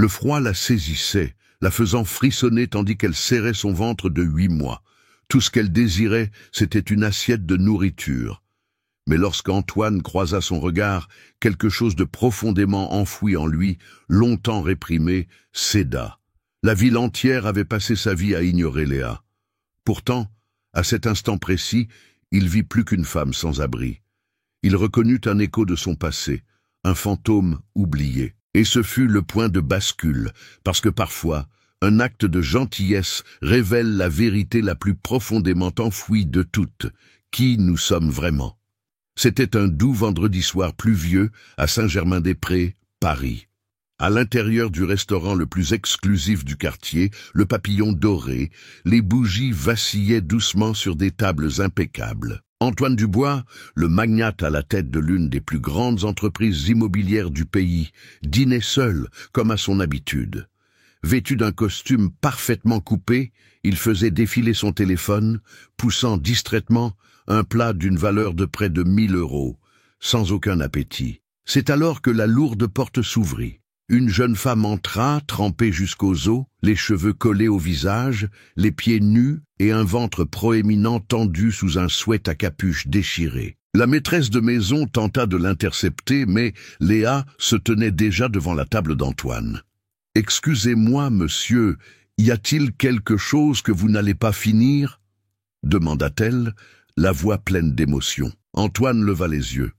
Le froid la saisissait, la faisant frissonner tandis qu'elle serrait son ventre de 8 mois. Tout ce qu'elle désirait, c'était une assiette de nourriture. Mais lorsqu'Antoine croisa son regard, quelque chose de profondément enfoui en lui, longtemps réprimé, céda. La ville entière avait passé sa vie à ignorer Léa. Pourtant, à cet instant précis, il vit plus qu'une femme sans abri. Il reconnut un écho de son passé, un fantôme oublié. Et ce fut le point de bascule, parce que parfois, un acte de gentillesse révèle la vérité la plus profondément enfouie de toutes, qui nous sommes vraiment. C'était un doux vendredi soir pluvieux à Saint-Germain-des-Prés, Paris. À l'intérieur du restaurant le plus exclusif du quartier, le Papillon doré, les bougies vacillaient doucement sur des tables impeccables. Antoine Dubois, le magnate à la tête de l'une des plus grandes entreprises immobilières du pays, dînait seul, comme à son habitude. Vêtu d'un costume parfaitement coupé, il faisait défiler son téléphone, poussant distraitement un plat d'une valeur de près de 1 000 €, sans aucun appétit. C'est alors que la lourde porte s'ouvrit. Une jeune femme entra, trempée jusqu'aux os, les cheveux collés au visage, les pieds nus et un ventre proéminent tendu sous un sweat à capuche déchiré. La maîtresse de maison tenta de l'intercepter, mais Léa se tenait déjà devant la table d'Antoine. « Excusez-moi, monsieur, y a-t-il quelque chose que vous n'allez pas finir ?» demanda-t-elle, la voix pleine d'émotion. Antoine leva les yeux.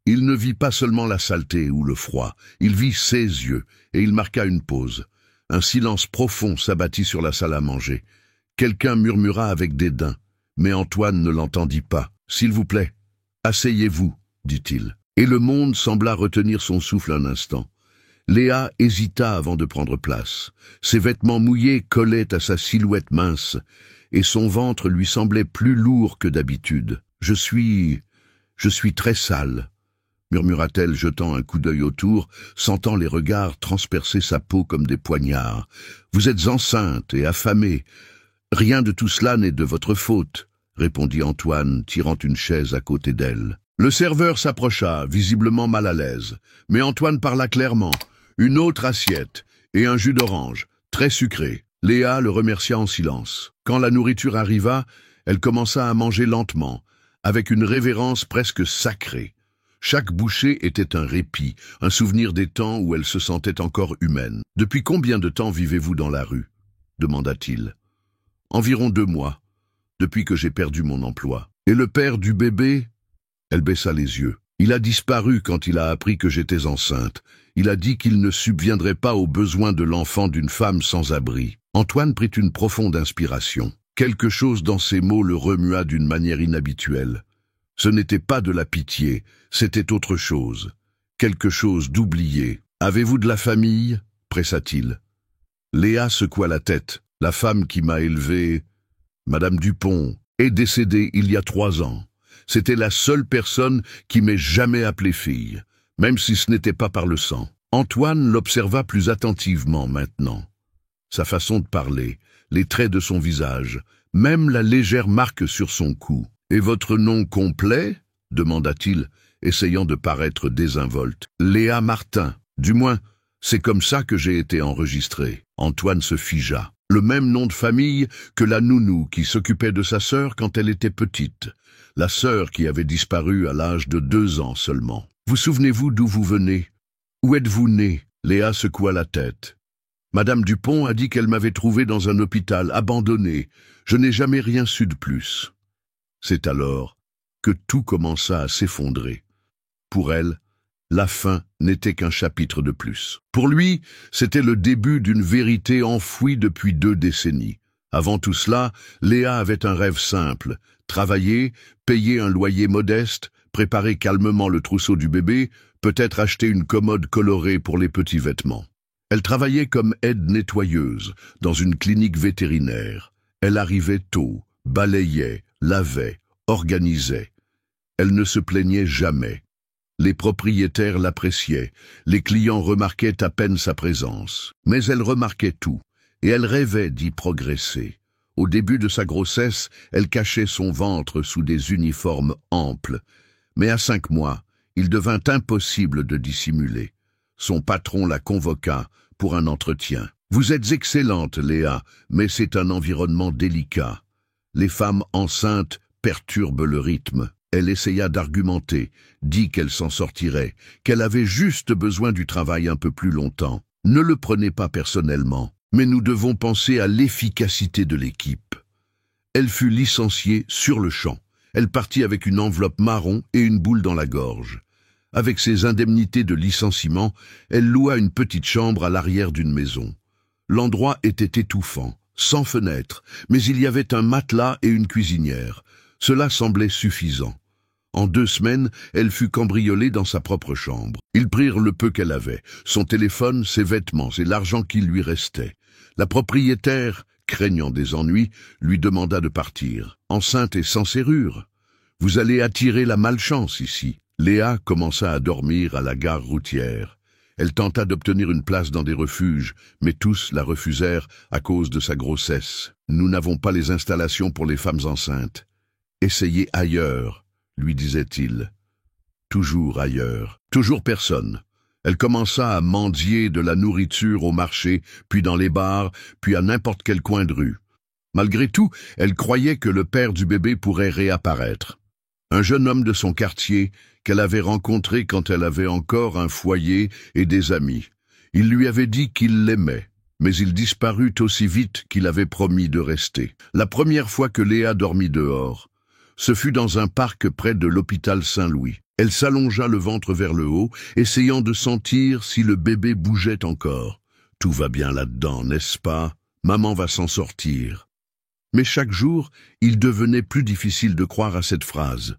Il ne vit pas seulement la saleté ou le froid, il vit ses yeux, et il marqua une pause. Un silence profond s'abattit sur la salle à manger. Quelqu'un murmura avec dédain, mais Antoine ne l'entendit pas. « S'il vous plaît, asseyez-vous, dit-il. » Et le monde sembla retenir son souffle un instant. Léa hésita avant de prendre place. Ses vêtements mouillés collaient à sa silhouette mince, et son ventre lui semblait plus lourd que d'habitude. « Je suis très sale. » murmura-t-elle, jetant un coup d'œil autour, sentant les regards transpercer sa peau comme des poignards. « Vous êtes enceinte et affamée. Rien de tout cela n'est de votre faute, » répondit Antoine, tirant une chaise à côté d'elle. Le serveur s'approcha, visiblement mal à l'aise, mais Antoine parla clairement. Une autre assiette et un jus d'orange, très sucré. Léa le remercia en silence. Quand la nourriture arriva, elle commença à manger lentement, avec une révérence presque sacrée. Chaque bouchée était un répit, un souvenir des temps où elle se sentait encore humaine. « Depuis combien de temps vivez-vous dans la rue ?» demanda-t-il. « Environ 2 mois, depuis que j'ai perdu mon emploi. Et le père du bébé ?» Elle baissa les yeux. « Il a disparu quand il a appris que j'étais enceinte. Il a dit qu'il ne subviendrait pas aux besoins de l'enfant d'une femme sans abri. » Antoine prit une profonde inspiration. Quelque chose dans ces mots le remua d'une manière inhabituelle. Ce n'était pas de la pitié, c'était autre chose. Quelque chose d'oublié. « Avez-vous de la famille ?» pressa-t-il. Léa secoua la tête. « La femme qui m'a élevé, Madame Dupont, est décédée il y a 3 ans. C'était la seule personne qui m'ait jamais appelé fille, même si ce n'était pas par le sang. » Antoine l'observa plus attentivement maintenant. Sa façon de parler, les traits de son visage, même la légère marque sur son cou. « Et votre nom complet ?» demanda-t-il, essayant de paraître désinvolte. « Léa Martin. Du moins, c'est comme ça que j'ai été enregistré. » Antoine se figea. Le même nom de famille que la nounou qui s'occupait de sa sœur quand elle était petite. La sœur qui avait disparu à l'âge de 2 ans seulement. « Vous souvenez-vous d'où vous venez? Où êtes-vous né ?» Léa secoua la tête. « Madame Dupont a dit qu'elle m'avait trouvé dans un hôpital, abandonné. Je n'ai jamais rien su de plus. » C'est alors que tout commença à s'effondrer. Pour elle, la fin n'était qu'un chapitre de plus. Pour lui, c'était le début d'une vérité enfouie depuis 2 décennies. Avant tout cela, Léa avait un rêve simple, travailler, payer un loyer modeste, préparer calmement le trousseau du bébé, peut-être acheter une commode colorée pour les petits vêtements. Elle travaillait comme aide-nettoyeuse dans une clinique vétérinaire. Elle arrivait tôt, balayait, lavait, organisait. Elle ne se plaignait jamais. Les propriétaires l'appréciaient, les clients remarquaient à peine sa présence. Mais elle remarquait tout, et elle rêvait d'y progresser. Au début de sa grossesse, elle cachait son ventre sous des uniformes amples. Mais à 5 mois, il devint impossible de dissimuler. Son patron la convoqua, pour un entretien. « Vous êtes excellente, Léa, mais c'est un environnement délicat. Les femmes enceintes perturbent le rythme. » Elle essaya d'argumenter, dit qu'elle s'en sortirait, qu'elle avait juste besoin du travail un peu plus longtemps. « Ne le prenez pas personnellement, mais nous devons penser à l'efficacité de l'équipe. » Elle fut licenciée sur le champ. Elle partit avec une enveloppe marron et une boule dans la gorge. Avec ses indemnités de licenciement, elle loua une petite chambre à l'arrière d'une maison. L'endroit était étouffant, sans fenêtre, mais il y avait un matelas et une cuisinière. Cela semblait suffisant. En 2 semaines, elle fut cambriolée dans sa propre chambre. Ils prirent le peu qu'elle avait, son téléphone, ses vêtements et l'argent qui lui restait. La propriétaire, craignant des ennuis, lui demanda de partir. Enceinte et sans serrure. « Vous allez attirer la malchance ici. » Léa commença à dormir à la gare routière. Elle tenta d'obtenir une place dans des refuges, mais tous la refusèrent à cause de sa grossesse. « Nous n'avons pas les installations pour les femmes enceintes. »« Essayez ailleurs, » lui disait-il. Toujours ailleurs. Toujours personne. Elle commença à mendier de la nourriture au marché, puis dans les bars, puis à n'importe quel coin de rue. Malgré tout, elle croyait que le père du bébé pourrait réapparaître. Un jeune homme de son quartier qu'elle avait rencontré quand elle avait encore un foyer et des amis. Il lui avait dit qu'il l'aimait, mais il disparut aussi vite qu'il avait promis de rester. La première fois que Léa dormit dehors, ce fut dans un parc près de l'hôpital Saint-Louis. Elle s'allongea le ventre vers le haut, essayant de sentir si le bébé bougeait encore. « Tout va bien là-dedans, n'est-ce pas? Maman va s'en sortir. » Mais chaque jour, il devenait plus difficile de croire à cette phrase.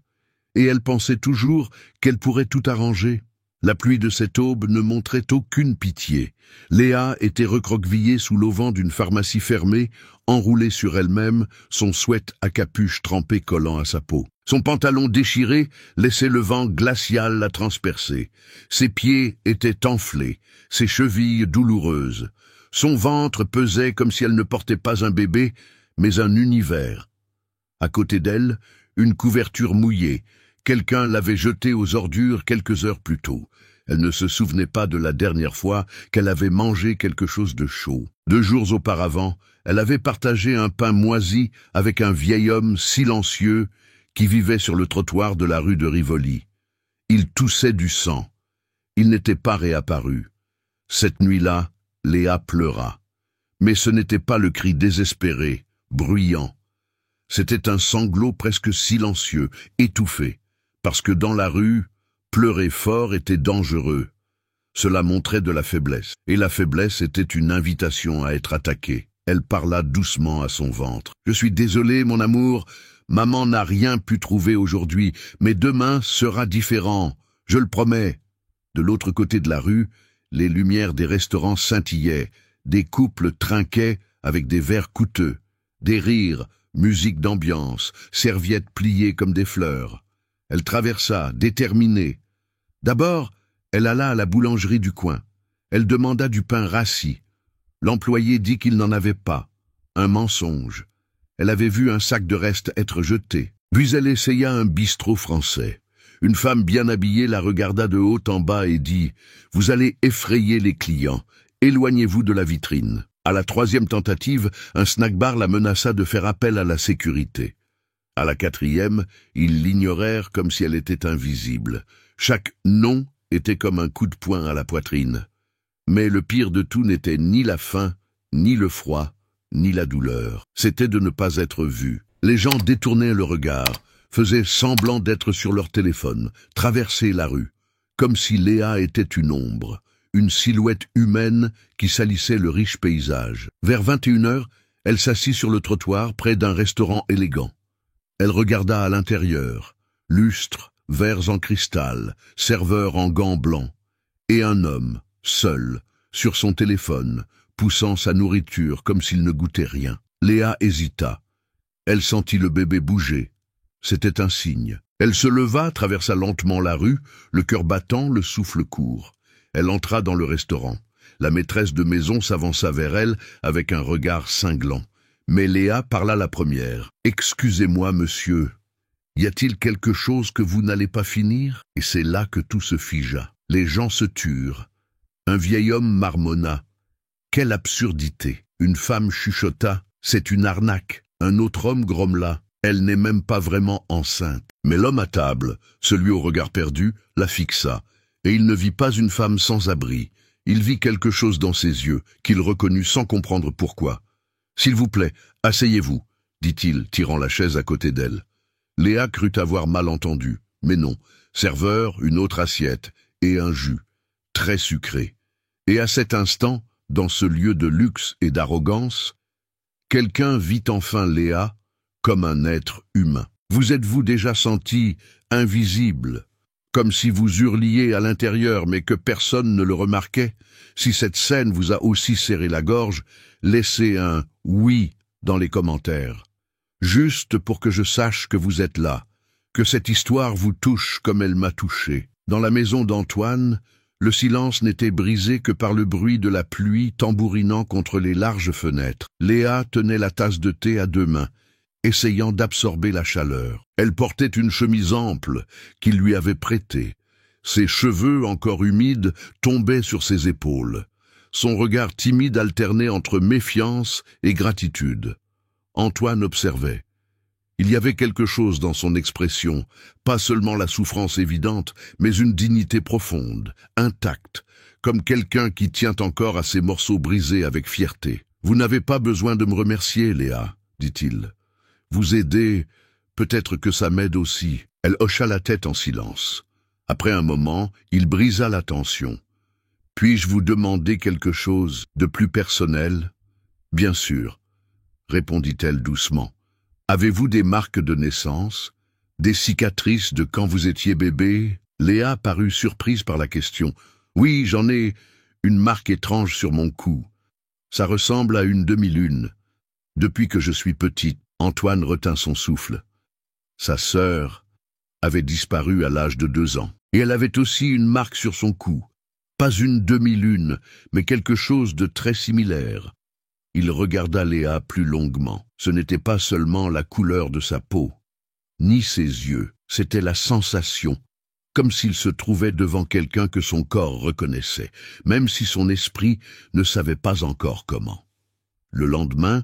Et elle pensait toujours qu'elle pourrait tout arranger. La pluie de cette aube ne montrait aucune pitié. Léa était recroquevillée sous l'auvent d'une pharmacie fermée, enroulée sur elle-même, son sweat à capuche trempé collant à sa peau. Son pantalon déchiré laissait le vent glacial la transpercer. Ses pieds étaient enflés, ses chevilles douloureuses. Son ventre pesait comme si elle ne portait pas un bébé, mais un univers. À côté d'elle, une couverture mouillée. Quelqu'un l'avait jetée aux ordures quelques heures plus tôt. Elle ne se souvenait pas de la dernière fois qu'elle avait mangé quelque chose de chaud. 2 jours auparavant, elle avait partagé un pain moisi avec un vieil homme silencieux qui vivait sur le trottoir de la rue de Rivoli. Il toussait du sang. Il n'était pas réapparu. Cette nuit-là, Léa pleura. Mais ce n'était pas le cri désespéré, bruyant. C'était un sanglot presque silencieux, étouffé, parce que dans la rue, pleurer fort était dangereux. Cela montrait de la faiblesse, et la faiblesse était une invitation à être attaquée. Elle parla doucement à son ventre. « Je suis désolée, mon amour, maman n'a rien pu trouver aujourd'hui, mais demain sera différent, je le promets. » De l'autre côté de la rue, les lumières des restaurants scintillaient, des couples trinquaient avec des verres coûteux, des rires, musique d'ambiance, serviettes pliées comme des fleurs. Elle traversa, déterminée. D'abord, elle alla à la boulangerie du coin. Elle demanda du pain rassis. L'employé dit qu'il n'en avait pas. Un mensonge. Elle avait vu un sac de restes être jeté. Puis elle essaya un bistrot français. Une femme bien habillée la regarda de haut en bas et dit « Vous allez effrayer les clients. Éloignez-vous de la vitrine. » À la 3e tentative, un snack-bar la menaça de faire appel à la sécurité. À la 4e, ils l'ignorèrent comme si elle était invisible. Chaque « non » était comme un coup de poing à la poitrine. Mais le pire de tout n'était ni la faim, ni le froid, ni la douleur. C'était de ne pas être vu. Les gens détournaient le regard, faisaient semblant d'être sur leur téléphone, traversaient la rue, comme si Léa était une ombre, une silhouette humaine qui salissait le riche paysage. Vers 21h, elle s'assit sur le trottoir près d'un restaurant élégant. Elle regarda à l'intérieur, lustre, verres en cristal, serveur en gants blancs, et un homme, seul, sur son téléphone, poussant sa nourriture comme s'il ne goûtait rien. Léa hésita. Elle sentit le bébé bouger. C'était un signe. Elle se leva, traversa lentement la rue, le cœur battant, le souffle court. Elle entra dans le restaurant. La maîtresse de maison s'avança vers elle avec un regard cinglant. Mais Léa parla la première. « Excusez-moi, monsieur. Y a-t-il quelque chose que vous n'allez pas finir ?» Et c'est là que tout se figea. Les gens se turent. Un vieil homme marmonna. Quelle absurdité! Une femme chuchota, c'est une arnaque. Un autre homme grommela, elle n'est même pas vraiment enceinte. Mais l'homme à table, celui au regard perdu, la fixa, et il ne vit pas une femme sans abri. Il vit quelque chose dans ses yeux, qu'il reconnut sans comprendre pourquoi. « S'il vous plaît, asseyez-vous », dit-il, tirant la chaise à côté d'elle. Léa crut avoir mal entendu, mais non. Serveur, une autre assiette, et un jus, très sucré. Et à cet instant, dans ce lieu de luxe et d'arrogance, quelqu'un vit enfin Léa comme un être humain. Vous êtes-vous déjà senti invisible, comme si vous hurliez à l'intérieur mais que personne ne le remarquait? Si cette scène vous a aussi serré la gorge, laissez un « oui » dans les commentaires. Juste pour que je sache que vous êtes là, que cette histoire vous touche comme elle m'a touché. Dans la maison d'Antoine, le silence n'était brisé que par le bruit de la pluie tambourinant contre les larges fenêtres. Léa tenait la tasse de thé à deux mains, essayant d'absorber la chaleur. Elle portait une chemise ample qu'il lui avait prêtée. Ses cheveux, encore humides, tombaient sur ses épaules. Son regard timide alternait entre méfiance et gratitude. Antoine observait. Il y avait quelque chose dans son expression, pas seulement la souffrance évidente, mais une dignité profonde, intacte, comme quelqu'un qui tient encore à ses morceaux brisés avec fierté. « Vous n'avez pas besoin de me remercier, Léa, » dit-il. « Vous aider, peut-être que ça m'aide aussi. » Elle hocha la tête en silence. Après un moment, il brisa la tension. « Puis-je vous demander quelque chose de plus personnel ?»« Bien sûr, » répondit-elle doucement. « Avez-vous des marques de naissance? Des cicatrices de quand vous étiez bébé ?» Léa parut surprise par la question. « Oui, j'en ai une marque étrange sur mon cou. Ça ressemble à une demi-lune. Depuis que je suis petite. » Antoine retint son souffle. Sa sœur avait disparu à l'âge de 2 ans. Et elle avait aussi une marque sur son cou. Pas une demi-lune, mais quelque chose de très similaire. Il regarda Léa plus longuement. Ce n'était pas seulement la couleur de sa peau, ni ses yeux, c'était la sensation, comme s'il se trouvait devant quelqu'un que son corps reconnaissait, même si son esprit ne savait pas encore comment. Le lendemain,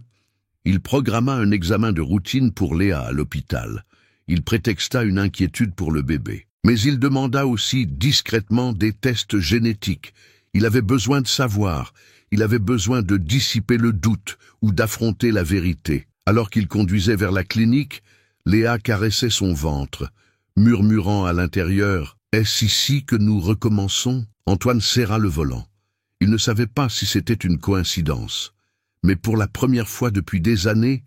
il programma un examen de routine pour Léa à l'hôpital. Il prétexta une inquiétude pour le bébé. Mais il demanda aussi discrètement des tests génétiques. Il avait besoin de savoir. Il avait besoin de dissiper le doute ou d'affronter la vérité. Alors qu'il conduisait vers la clinique, Léa caressait son ventre, murmurant à l'intérieur « Est-ce ici que nous recommençons ?» Antoine serra le volant. Il ne savait pas si c'était une coïncidence. Mais pour la première fois depuis des années,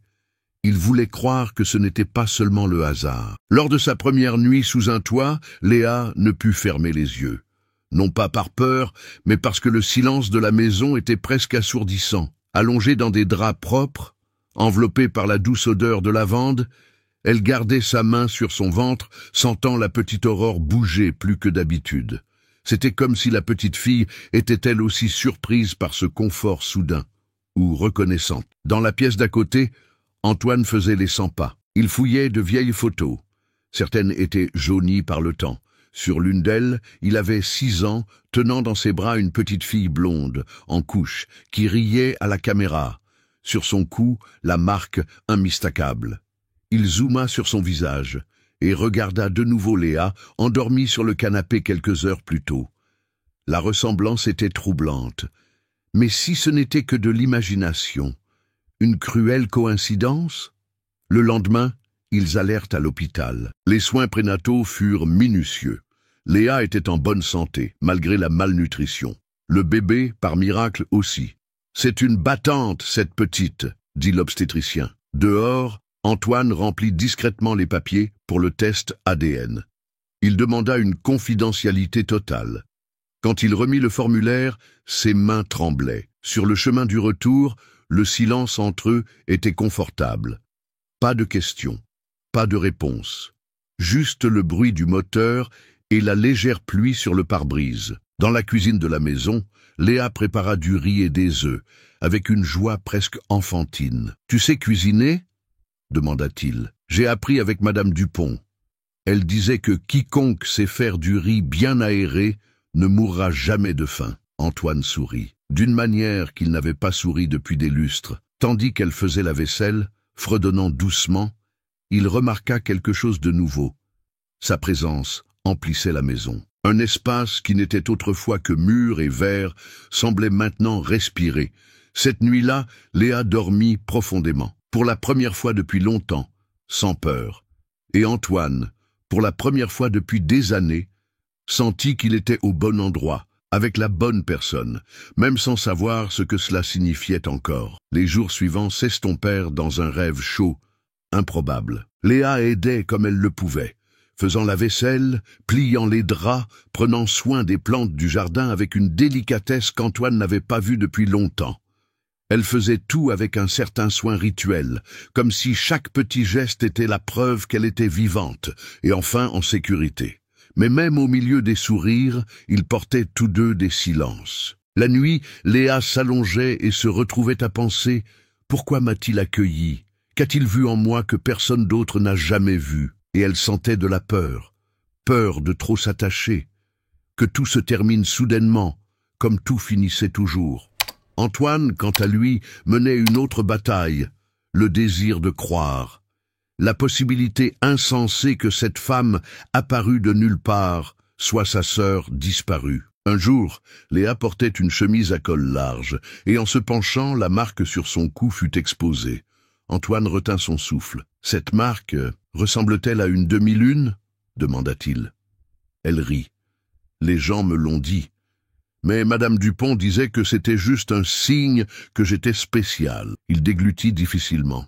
il voulait croire que ce n'était pas seulement le hasard. Lors de sa première nuit sous un toit, Léa ne put fermer les yeux. Non pas par peur, mais parce que le silence de la maison était presque assourdissant. Allongée dans des draps propres, enveloppée par la douce odeur de lavande, elle gardait sa main sur son ventre, sentant la petite Aurore bouger plus que d'habitude. C'était comme si la petite fille était elle aussi surprise par ce confort soudain, ou reconnaissante. Dans la pièce d'à côté, Antoine faisait les 100 pas. Il fouillait de vieilles photos. Certaines étaient jaunies par le temps. Sur l'une d'elles, il avait 6 ans, tenant dans ses bras une petite fille blonde, en couche, qui riait à la caméra. Sur son cou, la marque immistakable. Il zooma sur son visage et regarda de nouveau Léa, endormie sur le canapé quelques heures plus tôt. La ressemblance était troublante. Mais si ce n'était que de l'imagination, une cruelle coïncidence? Le lendemain, ils allèrent à l'hôpital. Les soins prénataux furent minutieux. Léa était en bonne santé, malgré la malnutrition. Le bébé, par miracle aussi. « C'est une battante, cette petite », dit l'obstétricien. Dehors, Antoine remplit discrètement les papiers pour le test ADN. Il demanda une confidentialité totale. Quand il remit le formulaire, ses mains tremblaient. Sur le chemin du retour, le silence entre eux était confortable. Pas de questions, pas de réponse. Juste le bruit du moteur et la légère pluie sur le pare-brise. Dans la cuisine de la maison, Léa prépara du riz et des œufs, avec une joie presque enfantine. « Tu sais cuisiner ?» demanda-t-il. « J'ai appris avec Madame Dupont. Elle disait que quiconque sait faire du riz bien aéré ne mourra jamais de faim. » Antoine sourit. d'une manière qu'il n'avait pas souri depuis des lustres. Tandis qu'elle faisait la vaisselle, fredonnant doucement, il remarqua quelque chose de nouveau. Sa présence emplissait la maison. Un espace qui n'était autrefois que mûr et vert semblait maintenant respirer. Cette nuit-là, Léa dormit profondément, pour la première fois depuis longtemps, sans peur. Et Antoine, pour la première fois depuis des années, sentit qu'il était au bon endroit, avec la bonne personne, même sans savoir ce que cela signifiait encore. Les jours suivants s'estompèrent dans un rêve chaud, improbable. Léa aidait comme elle le pouvait, faisant la vaisselle, pliant les draps, prenant soin des plantes du jardin avec une délicatesse qu'Antoine n'avait pas vue depuis longtemps. Elle faisait tout avec un certain soin rituel, comme si chaque petit geste était la preuve qu'elle était vivante, et enfin en sécurité. Mais même au milieu des sourires, ils portaient tous deux des silences. La nuit, Léa s'allongeait et se retrouvait à penser « Pourquoi m'a-t-il accueilli? Qu'a-t-il vu en moi que personne d'autre n'a jamais vu ?» Et elle sentait de la peur, peur de trop s'attacher, que tout se termine soudainement, comme tout finissait toujours. Antoine, quant à lui, menait une autre bataille, le désir de croire. La possibilité insensée que cette femme, apparue de nulle part, soit sa sœur disparue. Un jour, Léa portait une chemise à col large, et en se penchant, la marque sur son cou fut exposée. Antoine retint son souffle. « Cette marque ressemble-t-elle à une demi-lune » demanda-t-il. Elle rit. « Les gens me l'ont dit. Mais Madame Dupont disait que c'était juste un signe que j'étais spécial. » Il déglutit difficilement.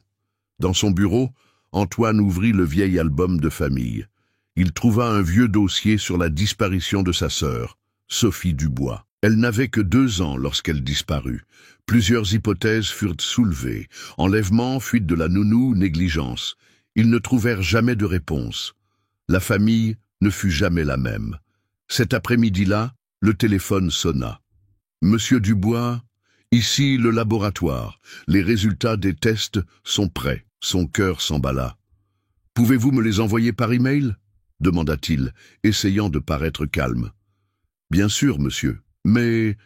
Dans son bureau, Antoine ouvrit le vieil album de famille. Il trouva un vieux dossier sur la disparition de sa sœur, Sophie Dubois. Elle n'avait que 2 ans lorsqu'elle disparut. Plusieurs hypothèses furent soulevées. Enlèvement, fuite de la nounou, négligence. Ils ne trouvèrent jamais de réponse. La famille ne fut jamais la même. Cet après-midi-là, le téléphone sonna. « Monsieur Dubois, ici le laboratoire. Les résultats des tests sont prêts. » Son cœur s'emballa. « Pouvez-vous me les envoyer par email ?» demanda-t-il, essayant de paraître calme. « Bien sûr, monsieur, mais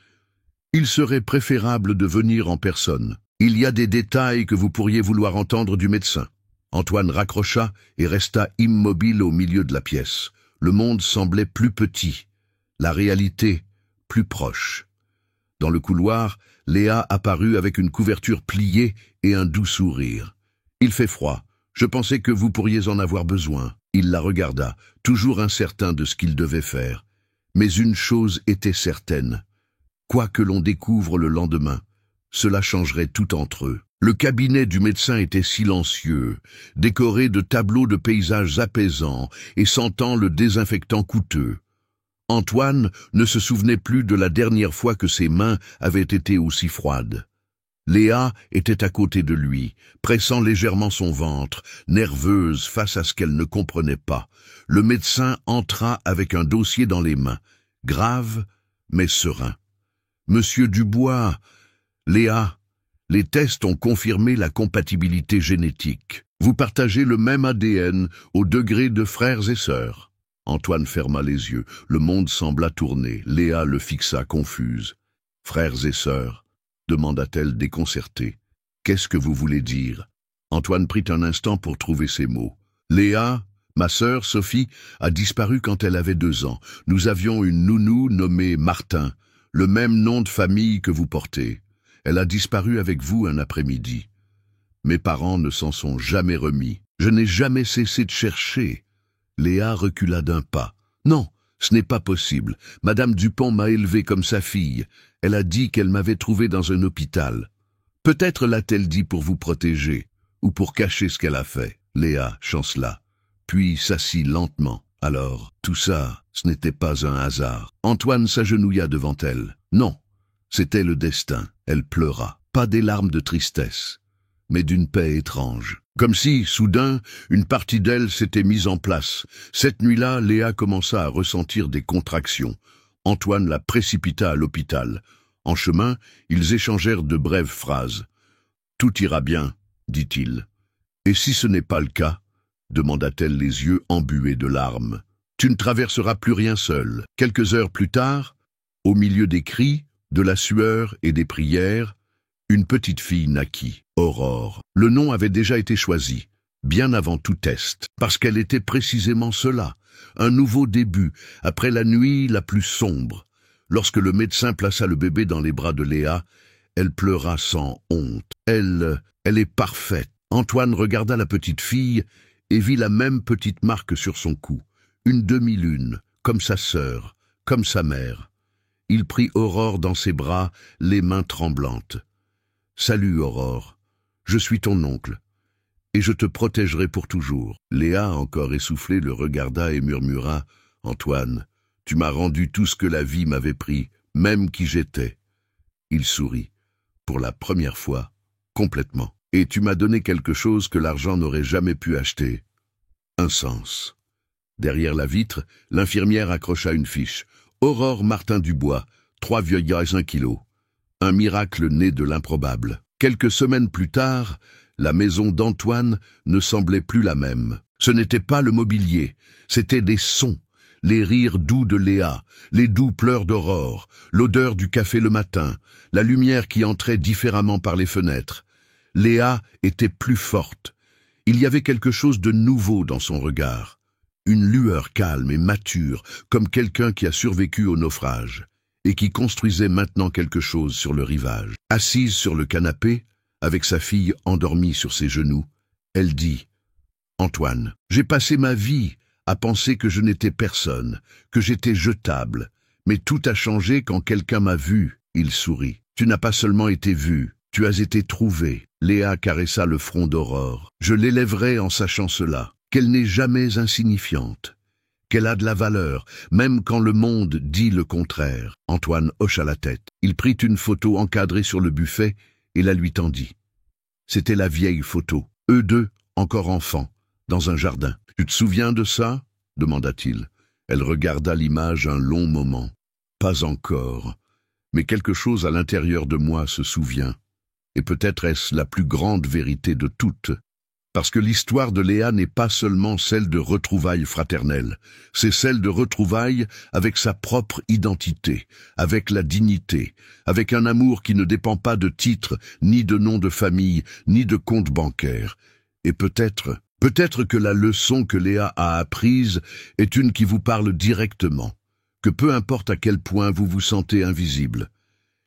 il serait préférable de venir en personne. Il y a des détails que vous pourriez vouloir entendre du médecin. » Antoine raccrocha et resta immobile au milieu de la pièce. Le monde semblait plus petit, la réalité plus proche. Dans le couloir, Léa apparut avec une couverture pliée et un doux sourire. « Il fait froid. Je pensais que vous pourriez en avoir besoin. » Il la regarda, toujours incertain de ce qu'il devait faire. Mais une chose était certaine. Quoi que l'on découvre le lendemain, cela changerait tout entre eux. Le cabinet du médecin était silencieux, décoré de tableaux de paysages apaisants et sentant le désinfectant coûteux. Antoine ne se souvenait plus de la dernière fois que ses mains avaient été aussi froides. Léa était à côté de lui, pressant légèrement son ventre, nerveuse face à ce qu'elle ne comprenait pas. Le médecin entra avec un dossier dans les mains, grave mais serein. « Monsieur Dubois, Léa, les tests ont confirmé la compatibilité génétique. Vous partagez le même ADN au degré de frères et sœurs. » Antoine ferma les yeux. Le monde sembla tourner. Léa le fixa confuse. « Frères et sœurs ?» demanda-t-elle déconcertée. « Qu'est-ce que vous voulez dire ?» Antoine prit un instant pour trouver ses mots. « Léa, ma sœur Sophie, a disparu quand elle avait 2 ans. Nous avions une nounou nommée Martin, le même nom de famille que vous portez. Elle a disparu avec vous un après-midi. Mes parents ne s'en sont jamais remis. Je n'ai jamais cessé de chercher. » Léa recula d'un pas. « Non, ce n'est pas possible. Madame Dupont m'a élevé comme sa fille. Elle a dit qu'elle m'avait trouvé dans un hôpital. Peut-être l'a-t-elle dit pour vous protéger, ou pour cacher ce qu'elle a fait. » Léa chancela, puis s'assit lentement. Alors, tout ça, ce n'était pas un hasard. Antoine s'agenouilla devant elle. Non, c'était le destin. Elle pleura, pas des larmes de tristesse, mais d'une paix étrange. Comme si, soudain, une partie d'elle s'était mise en place. Cette nuit-là, Léa commença à ressentir des contractions. Antoine la précipita à l'hôpital. En chemin, ils échangèrent de brèves phrases. « Tout ira bien, dit-il. »« Et si ce n'est pas le cas ?» demanda-t-elle les yeux embués de larmes. « Tu ne traverseras plus rien seul. » Quelques heures plus tard, au milieu des cris, De la sueur et des prières, une petite fille naquit, Aurore. Le nom avait déjà été choisi, bien avant tout test, parce qu'elle était précisément cela, un nouveau début, après la nuit la plus sombre. Lorsque le médecin plaça le bébé dans les bras de Léa, elle pleura sans honte. Elle est parfaite. Antoine regarda la petite fille et vit la même petite marque sur son cou, une demi-lune, comme sa sœur, comme sa mère. Il prit Aurore dans ses bras, les mains tremblantes. « Salut, Aurore, je suis ton oncle, et je te protégerai pour toujours. » Léa, encore essoufflée, le regarda et murmura « Antoine, tu m'as rendu tout ce que la vie m'avait pris, même qui j'étais. » Il sourit, pour la première fois, complètement. « Et tu m'as donné quelque chose que l'argent n'aurait jamais pu acheter. Un sens. » Derrière la vitre, l'infirmière accrocha une fiche. « Aurore Martin Dubois, 3,1 kilos. Un miracle né de l'improbable. » Quelques semaines plus tard, la maison d'Antoine ne semblait plus la même. Ce n'était pas le mobilier, c'était des sons. Les rires doux de Léa, les doux pleurs d'Aurore, l'odeur du café le matin, la lumière qui entrait différemment par les fenêtres. Léa était plus forte. Il y avait quelque chose de nouveau dans son regard. Une lueur calme et mature, comme quelqu'un qui a survécu au naufrage, et qui construisait maintenant quelque chose sur le rivage. Assise sur le canapé, avec sa fille endormie sur ses genoux, elle dit « Antoine, j'ai passé ma vie à penser que je n'étais personne, que j'étais jetable, mais tout a changé quand quelqu'un m'a vu. » Il sourit. « Tu n'as pas seulement été vu, tu as été trouvé. » Léa caressa le front d'Aurore. « Je l'élèverai en sachant cela, qu'elle n'est jamais insignifiante, qu'elle a de la valeur, même quand le monde dit le contraire. » Antoine hocha la tête. Il prit une photo encadrée sur le buffet et la lui tendit. C'était la vieille photo, eux deux, encore enfants, dans un jardin. « Tu te souviens de ça ?» demanda-t-il. Elle regarda l'image un long moment. « Pas encore, mais quelque chose à l'intérieur de moi se souvient. Et peut-être est-ce la plus grande vérité de toutes. Parce que l'histoire de Léa n'est pas seulement celle de retrouvailles fraternelles, c'est celle de retrouvailles avec sa propre identité, avec la dignité, avec un amour qui ne dépend pas de titre, ni de nom de famille, ni de compte bancaire. Et peut-être que la leçon que Léa a apprise est une qui vous parle directement, que peu importe à quel point vous vous sentez invisible,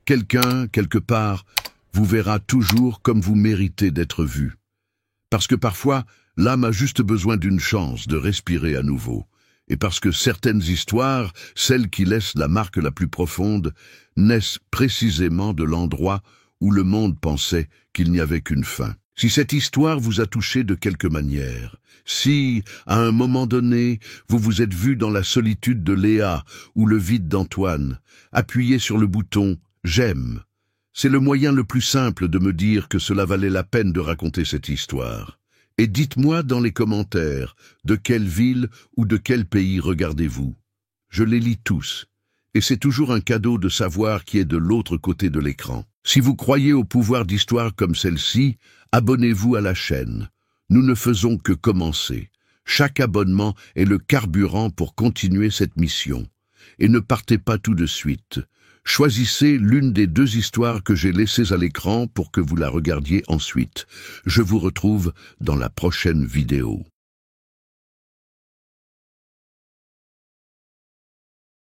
quelqu'un, quelque part, vous verra toujours comme vous méritez d'être vu. Parce que parfois, l'âme a juste besoin d'une chance de respirer à nouveau. Et parce que certaines histoires, celles qui laissent la marque la plus profonde, naissent précisément de l'endroit où le monde pensait qu'il n'y avait qu'une fin. Si cette histoire vous a touché de quelque manière, si, à un moment donné, vous vous êtes vu dans la solitude de Léa ou le vide d'Antoine, appuyez sur le bouton « J'aime ». C'est le moyen le plus simple de me dire que cela valait la peine de raconter cette histoire. Et dites-moi dans les commentaires de quelle ville ou de quel pays regardez-vous. Je les lis tous, et c'est toujours un cadeau de savoir qui est de l'autre côté de l'écran. Si vous croyez au pouvoir d'histoires comme celle-ci, abonnez-vous à la chaîne. Nous ne faisons que commencer. Chaque abonnement est le carburant pour continuer cette mission. Et ne partez pas tout de suite. Choisissez l'une des deux histoires que j'ai laissées à l'écran pour que vous la regardiez ensuite. Je vous retrouve dans la prochaine vidéo.